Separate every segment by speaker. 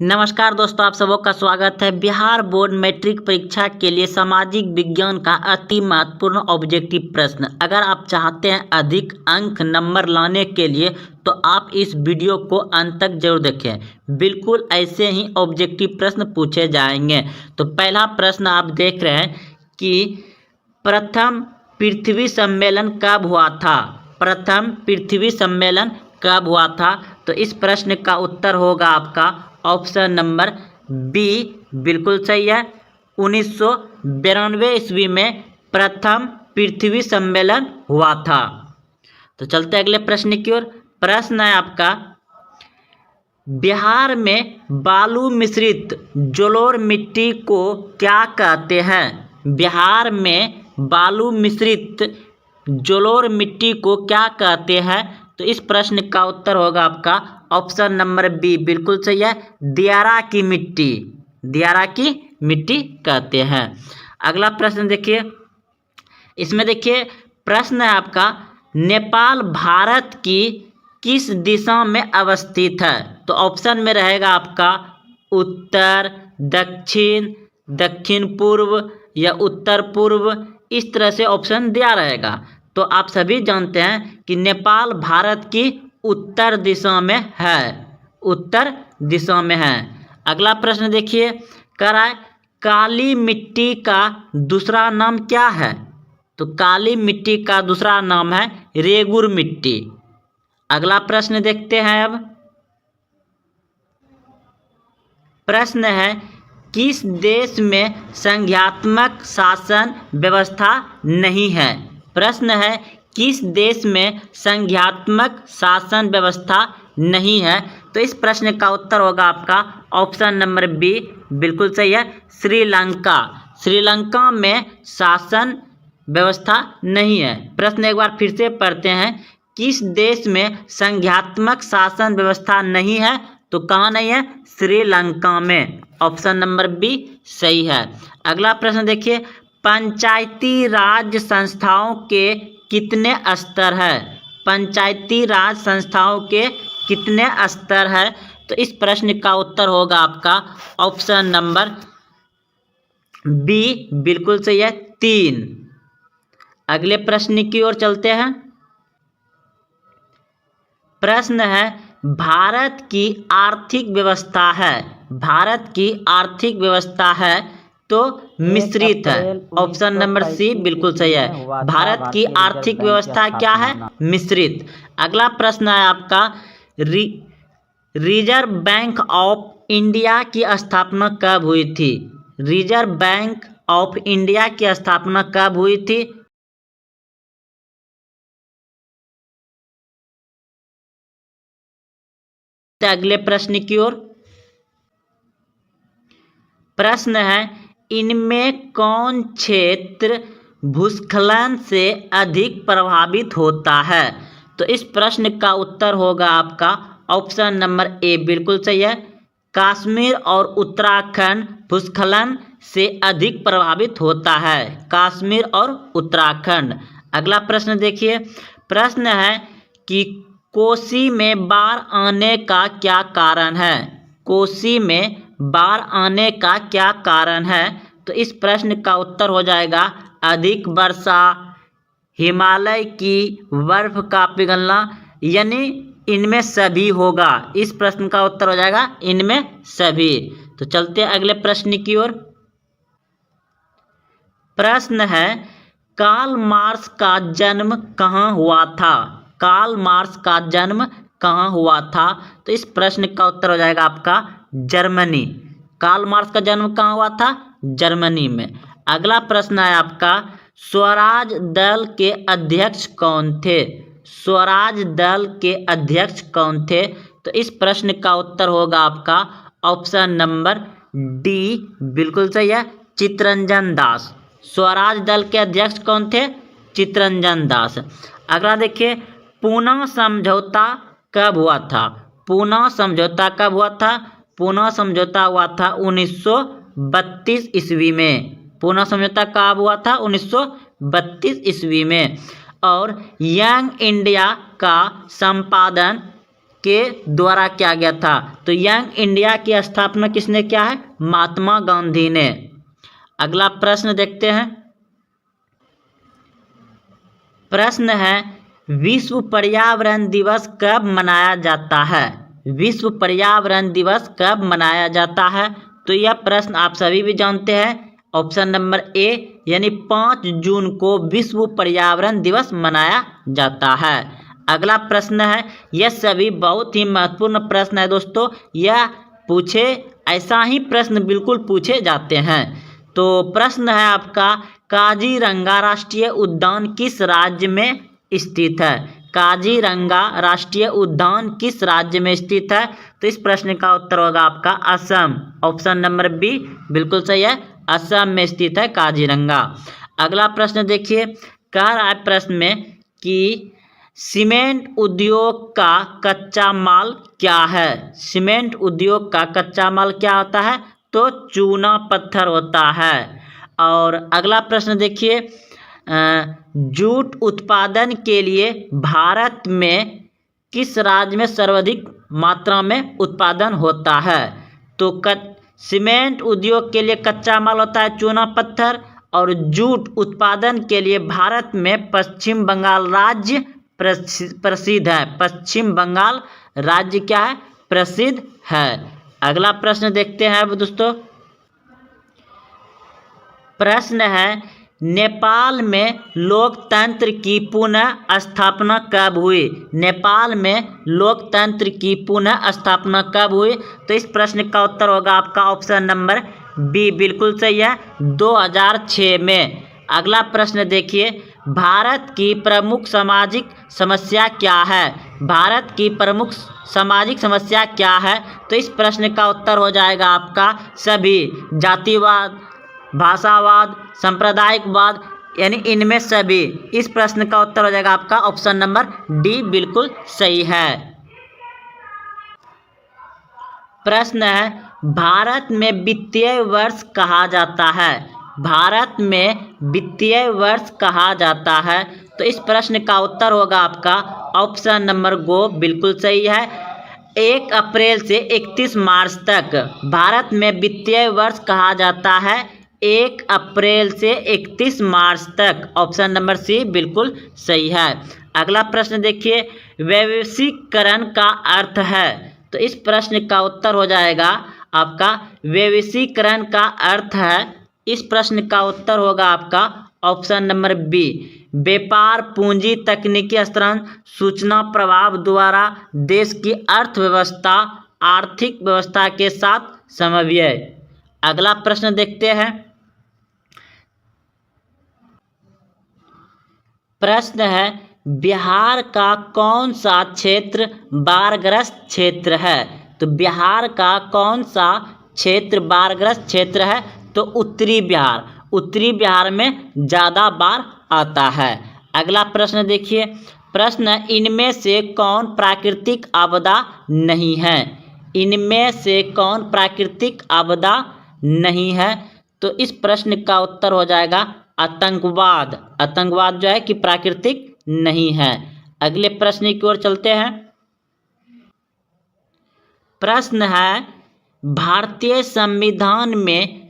Speaker 1: नमस्कार दोस्तों, आप सबों का स्वागत है। बिहार बोर्ड मैट्रिक परीक्षा के लिए सामाजिक विज्ञान का अति महत्वपूर्ण ऑब्जेक्टिव प्रश्न। अगर आप चाहते हैं अधिक अंक नंबर लाने के लिए तो आप इस वीडियो को अंत तक जरूर देखें। बिल्कुल ऐसे ही ऑब्जेक्टिव प्रश्न पूछे जाएंगे। तो पहला प्रश्न आप देख रहे हैं कि प्रथम पृथ्वी सम्मेलन कब हुआ था। प्रथम पृथ्वी सम्मेलन कब हुआ था? तो इस प्रश्न का उत्तर होगा आपका ऑप्शन नंबर बी, बिल्कुल सही है। 1992 ईस्वी में प्रथम पृथ्वी सम्मेलन हुआ था। तो चलते अगले प्रश्न की ओर। प्रश्न है आपका, बिहार में बालू मिश्रित जलोढ़ मिट्टी को क्या कहते हैं? बिहार में बालू मिश्रित जलोढ़ मिट्टी को क्या कहते हैं? तो इस प्रश्न का उत्तर होगा आपका ऑप्शन नंबर बी, बिल्कुल सही है। दियारा की मिट्टी, दियारा की मिट्टी कहते हैं। अगला प्रश्न देखिए, इसमें देखिए प्रश्न है आपका, नेपाल भारत की किस दिशा में अवस्थित है? तो ऑप्शन में रहेगा आपका उत्तर, दक्षिण, दक्षिण पूर्व या उत्तर पूर्व। इस तरह से ऑप्शन दिया रहेगा। तो आप सभी जानते हैं कि नेपाल भारत की उत्तर दिशा में है, उत्तर दिशा में है। अगला प्रश्न देखिए, कह रहा है काली मिट्टी का दूसरा नाम क्या है? तो काली मिट्टी का दूसरा नाम है रेगुर मिट्टी। अगला प्रश्न देखते हैं अब। प्रश्न है, किस देश में संघात्मक शासन व्यवस्था नहीं है? प्रश्न है, किस देश में संघात्मक शासन व्यवस्था नहीं है? तो इस प्रश्न का उत्तर होगा आपका ऑप्शन नंबर बी, बिल्कुल सही है। श्रीलंका। श्रीलंका में शासन व्यवस्था नहीं है। प्रश्न एक बार फिर से पढ़ते हैं, किस देश में संघात्मक शासन व्यवस्था नहीं है? तो कहाँ नहीं है? श्रीलंका में। ऑप्शन नंबर बी सही है। अगला प्रश्न देखिए, पंचायती राज संस्थाओं के कितने स्तर है? पंचायती राज संस्थाओं के कितने स्तर है? तो इस प्रश्न का उत्तर होगा आपका ऑप्शन नंबर बी, बिल्कुल सही है, 3। अगले प्रश्न की ओर चलते हैं। प्रश्न है, भारत की आर्थिक व्यवस्था है, भारत की आर्थिक व्यवस्था है तो मिश्रित है। ऑप्शन नंबर सी बिल्कुल सही है। भारत की आर्थिक व्यवस्था क्या है? मिश्रित। अगला प्रश्न है आपका, रिजर्व बैंक ऑफ इंडिया की स्थापना कब हुई थी? रिजर्व बैंक ऑफ इंडिया की स्थापना कब हुई थी? अगले प्रश्न की ओर। प्रश्न है, इनमें कौन क्षेत्र भूस्खलन से अधिक प्रभावित होता है? तो इस प्रश्न का उत्तर होगा आपका ऑप्शन नंबर ए, बिल्कुल सही है। कश्मीर और उत्तराखंड भूस्खलन से अधिक प्रभावित होता है, कश्मीर और उत्तराखंड। अगला प्रश्न देखिए, प्रश्न है कि कोसी में बाढ़ आने का क्या कारण है? कोसी में बाढ़ आने का क्या कारण है? तो इस प्रश्न का उत्तर हो जाएगा अधिक वर्षा, हिमालय की बर्फ का पिघलना, यानी इनमें सभी होगा। इस प्रश्न का उत्तर हो जाएगा इनमें सभी। तो चलते हैं अगले प्रश्न की ओर। प्रश्न है, कार्ल मार्क्स का जन्म कहाँ हुआ था? कार्ल मार्क्स का जन्म कहाँ हुआ था? तो इस प्रश्न का उत्तर हो जाएगा आपका जर्मनी। कार्ल मार्क्स का जन्म कहाँ हुआ था? जर्मनी में। अगला प्रश्न है आपका, स्वराज दल के अध्यक्ष कौन थे? स्वराज दल के अध्यक्ष कौन थे? तो इस प्रश्न का उत्तर होगा आपका ऑप्शन नंबर डी, बिल्कुल सही है, चित्तरंजन दास। स्वराज दल के अध्यक्ष कौन थे? चित्तरंजन दास। अगला देखिए, पूना समझौता कब हुआ था? पूना समझौता कब हुआ था? पूना समझौता हुआ था 1932 ईस्वी में। पूना समझौता कब हुआ था? 1932 ईस्वी में। और यंग इंडिया का संपादन के द्वारा किया गया था। तो यंग इंडिया की स्थापना किसने किया है? महात्मा गांधी ने। अगला प्रश्न देखते हैं। प्रश्न है, विश्व पर्यावरण दिवस कब मनाया जाता है? विश्व पर्यावरण दिवस कब मनाया जाता है? तो यह प्रश्न आप सभी भी जानते हैं। ऑप्शन नंबर ए यानी 5 जून को विश्व पर्यावरण दिवस मनाया जाता है। अगला प्रश्न है, यह सभी बहुत ही महत्वपूर्ण प्रश्न है दोस्तों। यह पूछे ऐसा ही प्रश्न बिल्कुल पूछे जाते हैं। तो प्रश्न है आपका, काजीरंगा राष्ट्रीय उद्यान किस राज्य में स्थित है? काजीरंगा राष्ट्रीय उद्यान किस राज्य में स्थित है? तो इस प्रश्न का उत्तर होगा आपका असम। ऑप्शन नंबर बी बिल्कुल सही है, असम में स्थित है काजीरंगा। अगला प्रश्न देखिए, कह रहा है प्रश्न में कि सीमेंट उद्योग का कच्चा माल क्या है? सीमेंट उद्योग का कच्चा माल क्या होता है? तो चूना पत्थर होता है। और अगला प्रश्न देखिए, जूट उत्पादन के लिए भारत में किस राज्य में सर्वाधिक मात्रा में उत्पादन होता है? तो सीमेंट उद्योग के लिए कच्चा माल होता है चूना पत्थर, और जूट उत्पादन के लिए भारत में पश्चिम बंगाल राज्य प्रसिद्ध है। पश्चिम बंगाल राज्य क्या है? प्रसिद्ध है। अगला प्रश्न देखते हैं अब दोस्तों। प्रश्न है, नेपाल में लोकतंत्र की पुनः स्थापना कब हुई? नेपाल में लोकतंत्र की पुनः स्थापना कब हुई? तो इस प्रश्न का उत्तर होगा आपका ऑप्शन नंबर बी बिल्कुल सही है, 2006 में। अगला प्रश्न देखिए, भारत की प्रमुख सामाजिक समस्या क्या है? भारत की प्रमुख सामाजिक समस्या क्या है? तो इस प्रश्न का उत्तर हो जाएगा आपका सभी, जातिवाद, भाषावाद, सांप्रदायिकवाद, यानी इनमें सभी। इस प्रश्न का उत्तर हो जाएगा आपका ऑप्शन नंबर डी बिल्कुल सही है। प्रश्न है, भारत में वित्तीय वर्ष कहा जाता है? भारत में वित्तीय वर्ष कहा जाता है? तो इस प्रश्न का उत्तर होगा आपका ऑप्शन नंबर गो बिल्कुल सही है, 1 अप्रैल से 31 मार्च तक भारत में वित्तीय वर्ष कहा जाता है। 1 अप्रैल से 31 मार्च तक। ऑप्शन नंबर सी बिल्कुल सही है। अगला प्रश्न देखिए, वैश्वीकरण का अर्थ है? तो इस प्रश्न का उत्तर हो जाएगा आपका वैश्वीकरण का अर्थ है। इस प्रश्न का उत्तर होगा आपका ऑप्शन नंबर बी, व्यापार, पूंजी, तकनीकी हस्तांतरण, सूचना प्रवाह द्वारा देश की अर्थव्यवस्था, आर्थिक व्यवस्था के साथ समन्वय। अगला प्रश्न देखते हैं। प्रश्न है, बिहार का कौन सा क्षेत्र बाढ़ग्रस्त क्षेत्र है? तो बिहार का कौन सा क्षेत्र बाढ़ग्रस्त क्षेत्र है? तो उत्तरी बिहार। उत्तरी बिहार में ज़्यादा बाढ़ आता है। अगला प्रश्न देखिए, प्रश्न, इनमें से कौन प्राकृतिक आपदा नहीं है? इनमें से कौन प्राकृतिक आपदा नहीं है? तो इस प्रश्न का उत्तर हो जाएगा आतंकवाद। आतंकवाद जो है कि प्राकृतिक नहीं है। अगले प्रश्न की ओर चलते हैं। प्रश्न है, भारतीय संविधान में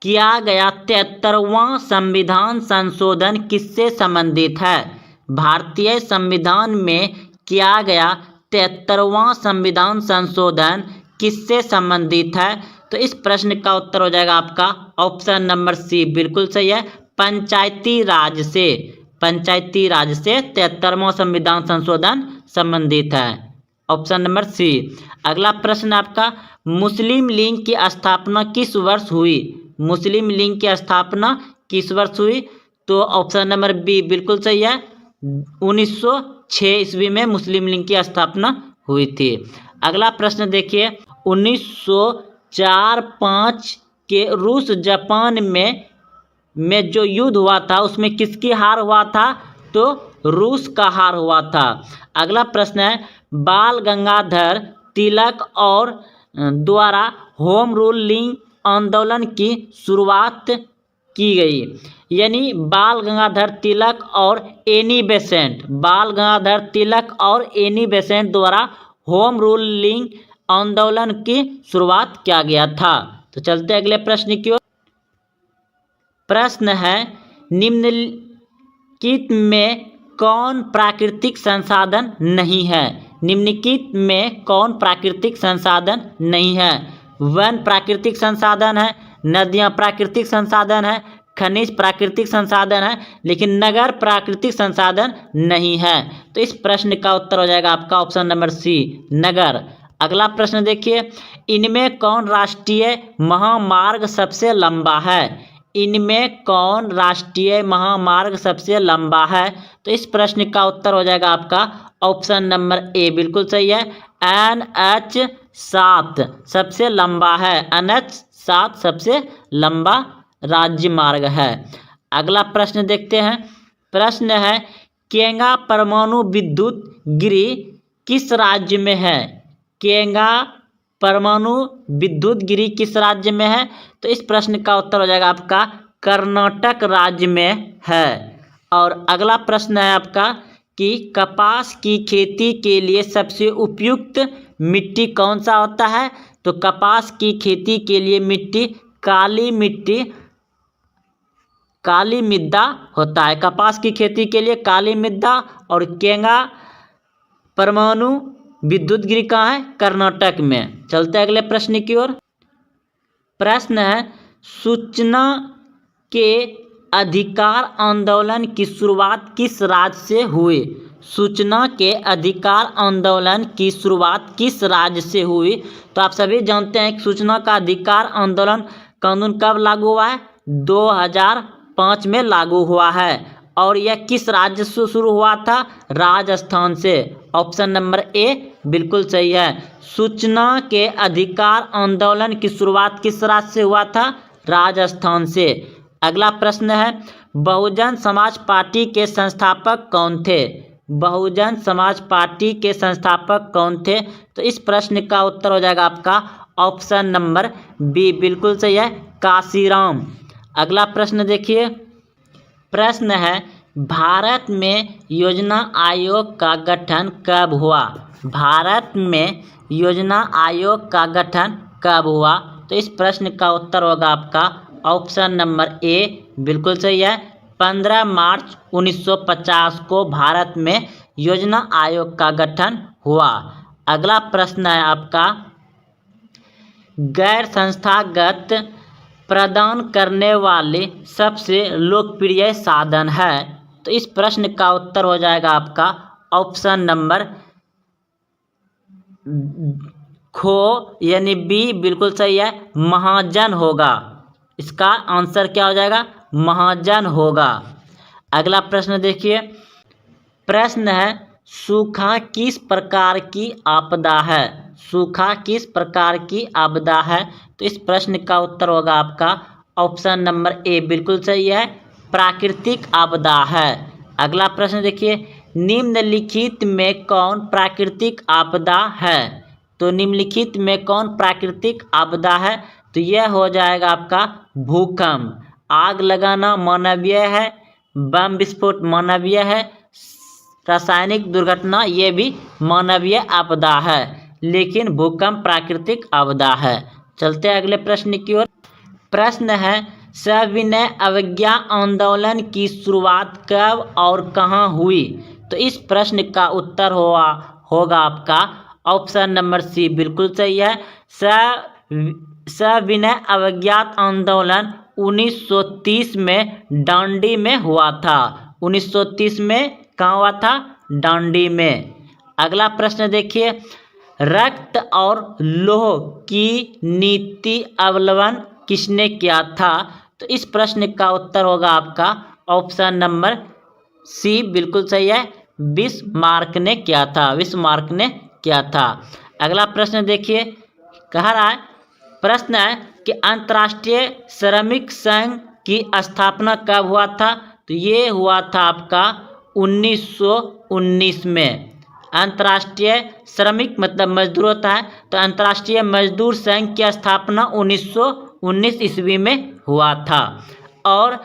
Speaker 1: किया गया 73वां संविधान संशोधन किससे संबंधित है? भारतीय संविधान में किया गया 73वां संविधान संशोधन किससे संबंधित है? तो इस प्रश्न का उत्तर हो जाएगा आपका ऑप्शन नंबर सी बिल्कुल सही है, पंचायती राज से। पंचायती राज से 73वां संविधान संशोधन संबंधित है। Option number C. अगला प्रश्न आपका, मुस्लिम लीग की स्थापना किस वर्ष हुई? मुस्लिम लीग की स्थापना किस वर्ष हुई? तो ऑप्शन नंबर बी बिल्कुल सही है, 1906 ईस्वी में मुस्लिम लीग की स्थापना हुई थी। अगला प्रश्न देखिए, 1904-05 के रूस जापान में जो युद्ध हुआ था उसमें किसकी हार हुआ था? तो रूस का हार हुआ था। अगला प्रश्न है, बाल गंगाधर तिलक और द्वारा होम रूलिंग आंदोलन की शुरुआत की गई, यानी बाल गंगाधर तिलक और एनी बेसेंट, बाल गंगाधर तिलक और एनी बेसेंट द्वारा होम रूलिंग आंदोलन की शुरुआत किया गया था। तो चलते अगले प्रश्न की ओर। प्रश्न है, निम्नलिखित में कौन प्राकृतिक संसाधन नहीं है? निम्नलिखित में कौन प्राकृतिक संसाधन नहीं है? वन प्राकृतिक संसाधन है, नदियां प्राकृतिक संसाधन है, खनिज प्राकृतिक संसाधन है, लेकिन नगर प्राकृतिक संसाधन नहीं है। तो इस प्रश्न का उत्तर हो जाएगा आपका ऑप्शन नंबर सी, नगर। अगला प्रश्न देखिए, इनमें कौन राष्ट्रीय महामार्ग सबसे लंबा है? इनमें कौन राष्ट्रीय महामार्ग सबसे लंबा है? तो इस प्रश्न का उत्तर हो जाएगा आपका ऑप्शन नंबर ए, बिल्कुल सही है। NH7 सबसे लंबा है। NH7 सबसे लंबा राज्य मार्ग है। अगला प्रश्न देखते हैं। प्रश्न है, केंगा परमाणु विद्युत गिरी किस राज्य में है? केंगा परमाणु विद्युत गिरी किस राज्य में है? तो इस प्रश्न का उत्तर हो जाएगा आपका कर्नाटक राज्य में है। और अगला प्रश्न है आपका कि कपास की खेती के लिए सबसे उपयुक्त मिट्टी कौन सा होता है? तो कपास की खेती के लिए मिट्टी काली मृदा होता है। कपास की खेती के लिए काली मृदा। और केंगा परमाणु विद्युत गिरी कहाँ है? कर्नाटक में। चलते अगले प्रश्न की ओर। प्रश्न है, सूचना के अधिकार आंदोलन की शुरुआत किस राज्य से हुई? सूचना के अधिकार आंदोलन की शुरुआत किस राज्य से हुई? तो आप सभी जानते हैं कि सूचना का अधिकार आंदोलन कानून कब लागू हुआ है? 2005 में लागू हुआ है। और यह किस राज्य से शुरू हुआ था? राजस्थान से। ऑप्शन नंबर ए बिल्कुल सही है। सूचना के अधिकार आंदोलन की शुरुआत किस राज्य से हुआ था? राजस्थान से। अगला प्रश्न है, बहुजन समाज पार्टी के संस्थापक कौन थे? बहुजन समाज पार्टी के संस्थापक कौन थे? तो इस प्रश्न का उत्तर हो जाएगा आपका ऑप्शन नंबर बी, बिल्कुल सही है, काशीराम। अगला प्रश्न देखिए। प्रश्न है, भारत में योजना आयोग का गठन कब हुआ? भारत में योजना आयोग का गठन कब हुआ? तो इस प्रश्न का उत्तर होगा आपका ऑप्शन नंबर ए, बिल्कुल सही है। 15 मार्च 1950 को भारत में योजना आयोग का गठन हुआ। अगला प्रश्न है आपका, गैर संस्थागत प्रदान करने वाले सबसे लोकप्रिय साधन है। तो इस प्रश्न का उत्तर हो जाएगा आपका ऑप्शन नंबर खो यानी बी, बिल्कुल सही है, महाजन होगा। इसका आंसर क्या हो जाएगा? महाजन होगा। अगला प्रश्न देखिए। प्रश्न है, सूखा किस प्रकार की आपदा है? सूखा किस प्रकार की आपदा है? तो इस प्रश्न का उत्तर होगा आपका ऑप्शन नंबर ए, बिल्कुल सही है, प्राकृतिक आपदा है। अगला प्रश्न देखिए, निम्नलिखित में कौन प्राकृतिक आपदा है? तो निम्नलिखित में कौन प्राकृतिक आपदा है? तो यह हो जाएगा आपका भूकंप। आग लगाना मानवीय है, बम विस्फोट मानवीय है, रासायनिक दुर्घटना ये भी मानवीय आपदा है, लेकिन भूकंप प्राकृतिक आपदा है। चलते हैं अगले प्रश्न की ओर। प्रश्न है, सविनय अवज्ञा आंदोलन की शुरुआत कब और कहाँ हुई? तो इस प्रश्न का उत्तर होगा आपका ऑप्शन नंबर सी, बिल्कुल सही है। सविनय अवज्ञा आंदोलन 1930 में डांडी में हुआ था। 1930 में कहाँ हुआ था? डांडी में। अगला प्रश्न देखिए, रक्त और लौह की नीति अवलंबन किसने किया था? तो इस प्रश्न का उत्तर होगा आपका ऑप्शन नंबर सी, बिल्कुल सही है, बिस्मार्क ने किया था। बिस्मार्क ने किया था। अगला प्रश्न देखिए, कह रहा है, प्रश्न है कि अंतर्राष्ट्रीय श्रमिक संघ की स्थापना कब हुआ था? तो ये हुआ था आपका 1919 में। अंतर्राष्ट्रीय श्रमिक मतलब मजदूर होता है, तो अंतर्राष्ट्रीय मजदूर संघ की स्थापना 1919 ईस्वी में हुआ था। और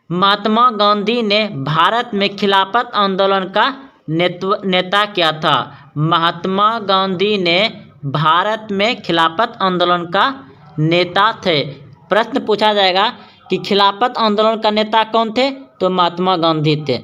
Speaker 1: महात्मा गांधी ने भारत में खिलाफत आंदोलन का नेता किया था। महात्मा गांधी ने भारत में खिलाफत आंदोलन का नेता थे। प्रश्न पूछा जाएगा कि खिलाफत आंदोलन का नेता कौन थे, तो महात्मा गांधी थे।